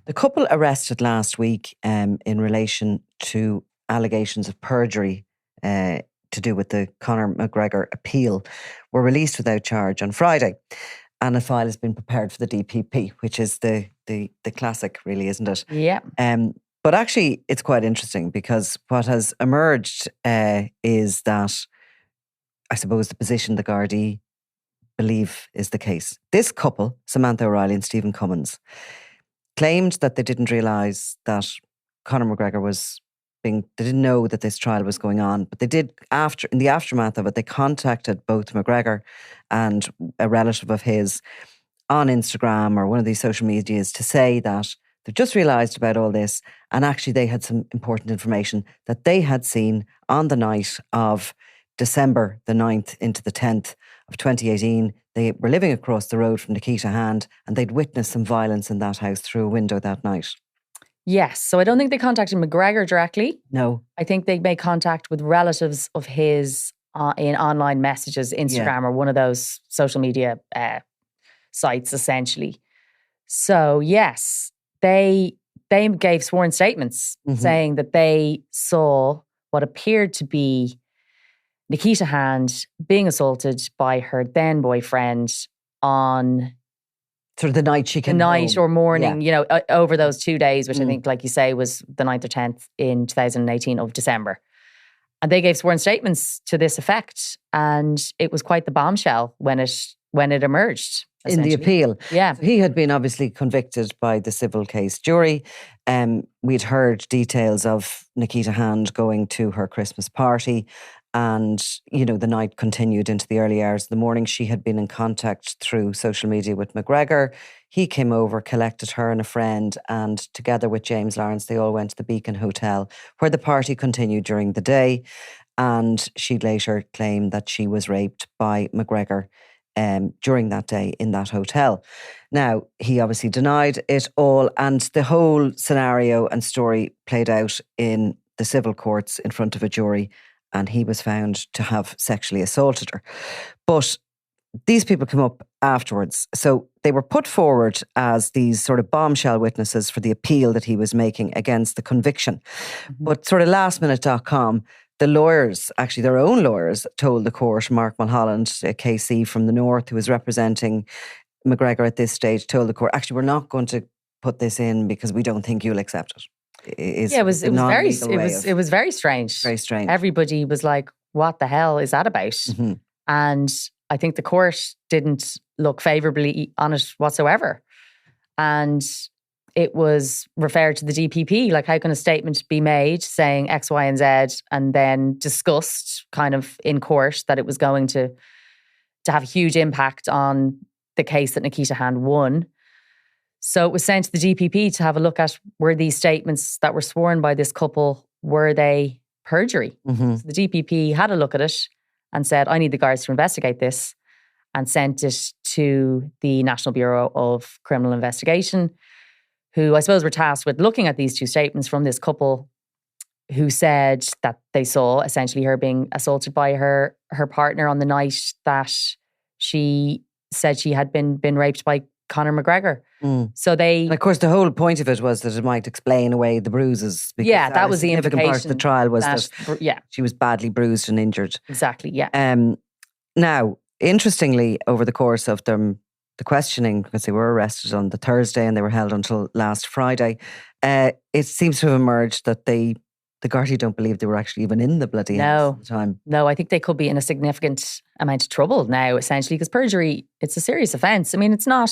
The couple arrested last week in relation to allegations of perjury to do with the Conor McGregor appeal were released without charge on Friday. And a file has been prepared for the DPP, which is the classic, really, isn't it? Yeah. But actually, it's quite interesting because what has emerged is that, I suppose, the position the Gardaí believe is the case. This couple, Samantha O'Reilly and Stephen Cummins, claimed that they didn't realise that Conor McGregor was they didn't know that this trial was going on, but they did in the aftermath of it, they contacted both McGregor and a relative of his on Instagram or one of these social medias to say that they've just realised about all this, and actually they had some important information that they had seen on the night of December the 9th into the 10th of 2018. They were living across the road from Nikita Hand and they'd witnessed some violence in that house through a window that night. Yes. So I don't think they contacted McGregor directly. No. I think they made contact with relatives of his in online messages, Instagram or one of those social media sites, essentially. So yes, they gave sworn statements saying that they saw what appeared to be Nikita Hand being assaulted by her then boyfriend on sort of the night she came night home. or morning, over those 2 days, which I think, like you say, was the 9th or 10th in 2018 of December. And they gave sworn statements to this effect. And it was quite the bombshell when it emerged. In the appeal. Yeah. So he had been obviously convicted by the civil case jury. We'd heard details of Nikita Hand going to her Christmas party. And, the night continued into the early hours of the morning. She had been in contact through social media with McGregor. He came over, collected her and a friend, and together with James Lawrence, they all went to the Beacon Hotel, where the party continued during the day. And she later claimed that she was raped by McGregor during that day in that hotel. Now, he obviously denied it all, and the whole scenario and story played out in the civil courts in front of a jury, and he was found to have sexually assaulted her. But these people come up afterwards. So they were put forward as these sort of bombshell witnesses for the appeal that he was making against the conviction. But sort of lastminute.com, the lawyers, actually their own lawyers, told the court, Mark Mulholland, a KC from the North, who was representing McGregor at this stage, told the court, actually, we're not going to put this in because we don't think you'll accept it. It was very strange. Very strange. Everybody was like, what the hell is that about? And I think the court didn't look favourably on it whatsoever. And it was referred to the DPP, like how can a statement be made saying X, Y and Z and then discussed kind of in court that it was going to have a huge impact on the case that Nikita Hand won. So it was sent to the DPP to have a look at, were these statements that were sworn by this couple, were they perjury? So the DPP had a look at it and said, I need the guards to investigate this, and sent it to the National Bureau of Criminal Investigation, who I suppose were tasked with looking at these two statements from this couple who said that they saw essentially her being assaulted by her partner on the night that she said she had been raped by Conor McGregor. So and of course, the whole point of it was that it might explain away the bruises. Yeah, that was the implication. Part of the trial was that she was badly bruised and injured. Exactly, yeah. Now, interestingly, over the course of the questioning, because they were arrested on the Thursday and they were held until last Friday, it seems to have emerged that the Gardaí don't believe they were actually even in the bloody house at the time. No, I think they could be in a significant amount of trouble now, essentially, because perjury, it's a serious offence. I mean, it's not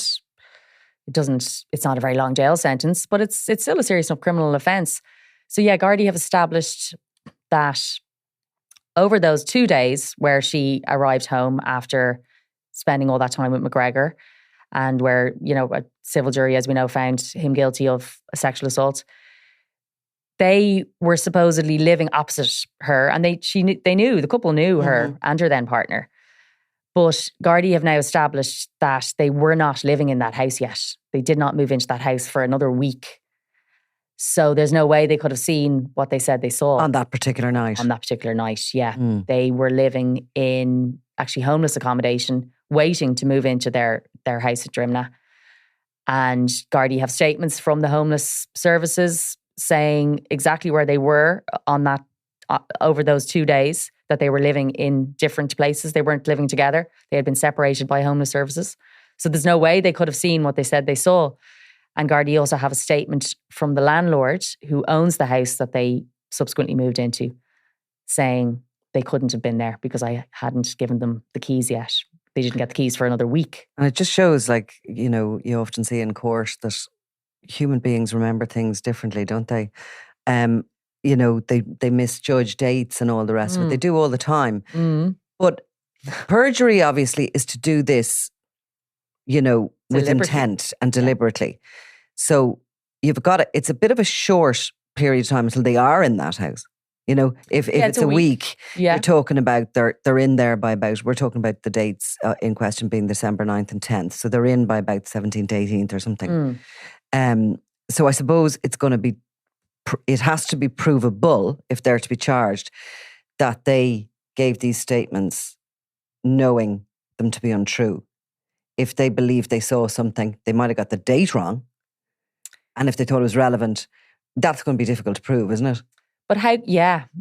a very long jail sentence, but it's still a serious enough criminal offence. So yeah, Gardaí have established that over those 2 days where she arrived home after spending all that time with McGregor, and where, a civil jury, as we know, found him guilty of a sexual assault, they were supposedly living opposite her, and the couple knew her and her then partner. But Gardaí have now established that they were not living in that house yet. They did not move into that house for another week. So there's no way they could have seen what they said they saw. On that particular night. On that particular night, yeah. They were living in actually homeless accommodation, waiting to move into their house at Drimnagh. And Gardaí have statements from the homeless services saying exactly where they were on that over those 2 days, that they were living in different places. They weren't living together. They had been separated by homeless services. So there's no way they could have seen what they said they saw. And Gardaí also have a statement from the landlord who owns the house that they subsequently moved into, saying they couldn't have been there because I hadn't given them the keys yet. They didn't get the keys for another week. And it just shows, like, you know, you often see in court that human beings remember things differently, don't they? You know, they misjudge dates and all the rest of it. They do all the time. But perjury, obviously, is to do this, you know, with intent and deliberately. So you've got it's a bit of a short period of time until they are in that house. You know, if it's a week, you're talking about they're in there by about, we're talking about the dates in question being December 9th and 10th. So they're in by about 17th, 18th or something. So I suppose it's going to be, it has to be provable if they're to be charged that they gave these statements knowing them to be untrue. If they believe they saw something, they might have got the date wrong. And if they thought it was relevant, that's going to be difficult to prove, isn't it? But how,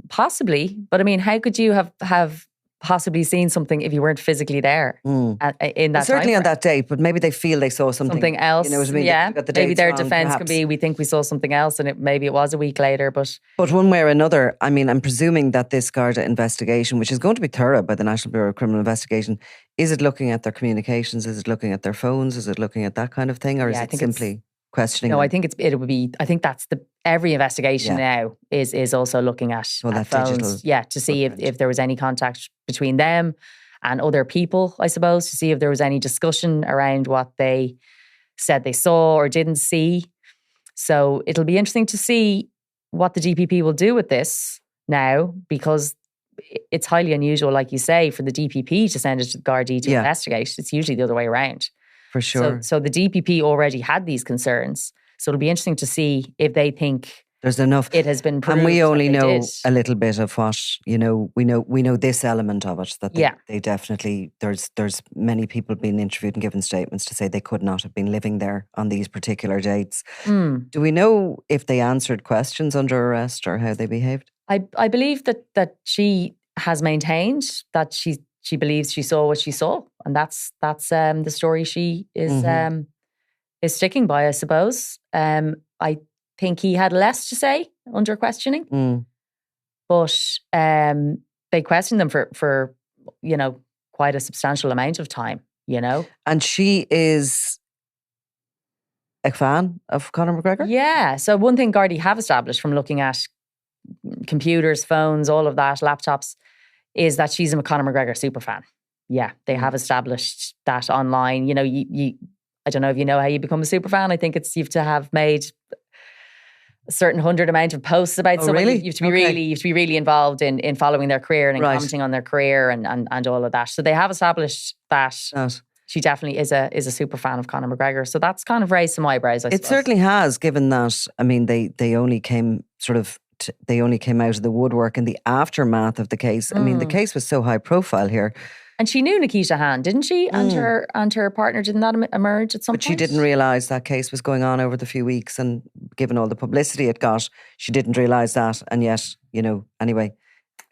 possibly. But I mean, how could you have possibly seen something if you weren't physically there in that certainly time on that date, but maybe they feel they saw something else. You know what I mean? Yeah, maybe their wrong, defence perhaps. could be, we think we saw something else, and maybe it was a week later. But one way or another, I mean, I'm presuming that this Garda investigation, which is going to be thorough by the National Bureau of Criminal Investigation, is it looking at their communications? Is it looking at their phones? Is it looking at that kind of thing, or is it simply questioning? No, them? I think it would be. I think that's every investigation now is also looking at, at phones, to see if there was any contact between them and other people. I suppose, to see if there was any discussion around what they said they saw or didn't see. So it'll be interesting to see what the DPP will do with this now, because it's highly unusual, like you say, for the DPP to send it to the Gardaí to investigate. It's usually the other way around. For sure. So the DPP already had these concerns. So it'll be interesting to see if they think there's enough. It has been proved. And we only know did. a little bit of what, you know, we know this element of it, that they definitely, there's many people being interviewed and given statements to say they could not have been living there on these particular dates. Do we know if they answered questions under arrest or how they behaved? I believe that she has maintained that she believes she saw what she saw, and that's the story she is sticking by, I suppose. I think he had less to say under questioning, but they questioned them for you know, quite a substantial amount of time, you know. And she is a fan of Conor McGregor? Yeah. So one thing Gardaí have established from looking at computers, phones, all of that, laptops, is that she's a Conor McGregor superfan. Yeah, they have established that online. You know, you I don't know if you know how you become a superfan. I think you have to have made a certain 100 amount of posts about someone. Really? You have to be really involved in following their career and in commenting on their career and all of that. So they have established that she definitely is a super fan of Conor McGregor. So that's kind of raised some eyebrows, I suppose. It certainly has, given that, I mean, they only came they only came out of the woodwork in the aftermath of the case. I mean, the case was so high profile here. And she knew Nikita Hand, didn't she? And her partner, didn't that emerge at some point? But she didn't realise that case was going on over the few weeks, and given all the publicity it got, she didn't realise that. And yet, you know, anyway,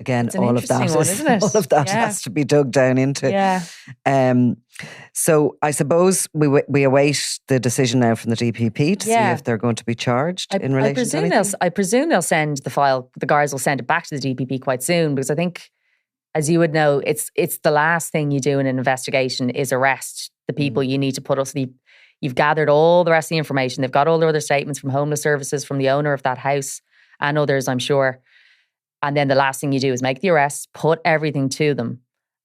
again, all of that has to be dug down into. Yeah. So I suppose we await the decision now from the DPP to see if they're going to be charged in relation to anything. I presume they'll send the file, the guards will send it back to the DPP quite soon, because I think, as you would know, it's the last thing you do in an investigation is arrest the people you need to put up. So you've gathered all the rest of the information. They've got all the other statements from homeless services, from the owner of that house and others, I'm sure. And then the last thing you do is make the arrest, put everything to them.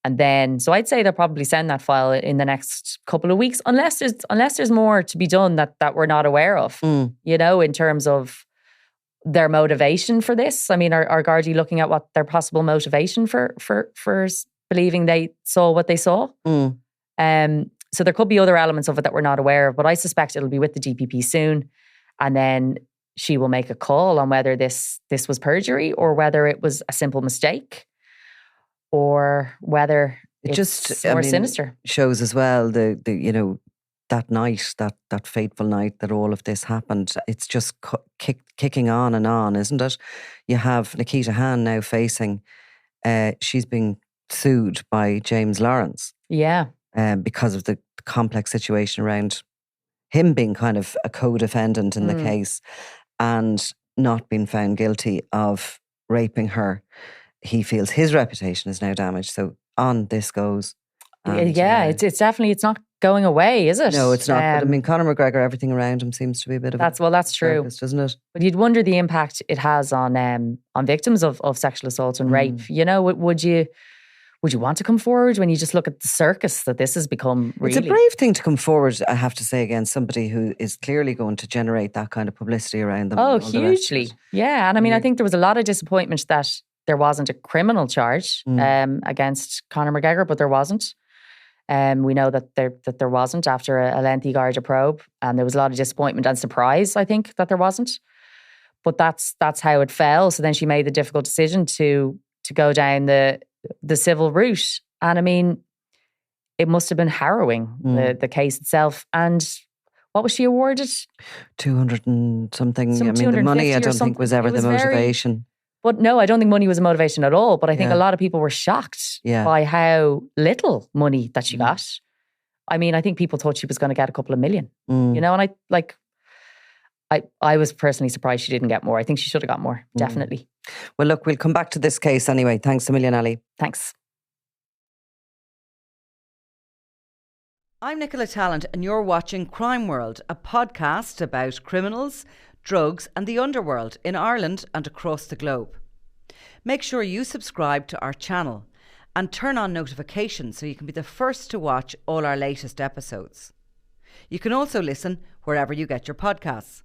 And then, so I'd say they'll probably send that file in the next couple of weeks, unless there's more to be done that we're not aware of, you know, in terms of their motivation for this. I mean, are Gardaí looking at what their possible motivation for believing they saw what they saw? So there could be other elements of it that we're not aware of, but I suspect it'll be with the DPP soon. And then she will make a call on whether this was perjury or whether it was a simple mistake or whether it's more sinister. Shows as well the you know, that night, that fateful night that all of this happened. It's just kicking on, isn't it? You have Nikita Hand now facing, she's being sued by James Lawrence. Yeah. Because of the complex situation around him being kind of a co-defendant in the case and not being found guilty of raping her. He feels his reputation is now damaged. So on this goes. And, it's definitely, it's not going away, is it? No, it's not. But I mean, Conor McGregor, everything around him seems to be a bit of that's true, therapist, doesn't it? But you'd wonder the impact it has on victims of sexual assault and rape. You know, would you want to come forward when you just look at the circus that this has become? Really, it's a brave thing to come forward, I have to say, against somebody who is clearly going to generate that kind of publicity around them. Oh, hugely, yeah. And I mean, I think there was a lot of disappointment that there wasn't a criminal charge against Conor McGregor, but there wasn't. We know that there wasn't after a lengthy Garda probe, and there was a lot of disappointment and surprise, I think, that there wasn't. But that's how it fell. So then she made the difficult decision to go down the civil route. And I mean, it must have been harrowing, the case itself. And what was she awarded? 200 and something. I mean, the money I don't think was ever the motivation. But no, I don't think money was a motivation at all. But I think a lot of people were shocked by how little money that she got. I mean, I think people thought she was going to get a couple of million, you know, and I was personally surprised she didn't get more. I think she should have got more, definitely. Well, look, we'll come back to this case anyway. Thanks a million, Ali. Thanks. I'm Nicola Tallant and you're watching Crime World, a podcast about criminals, drugs and the underworld in Ireland and across the globe. Make sure you subscribe to our channel and turn on notifications so you can be the first to watch all our latest episodes. You can also listen wherever you get your podcasts.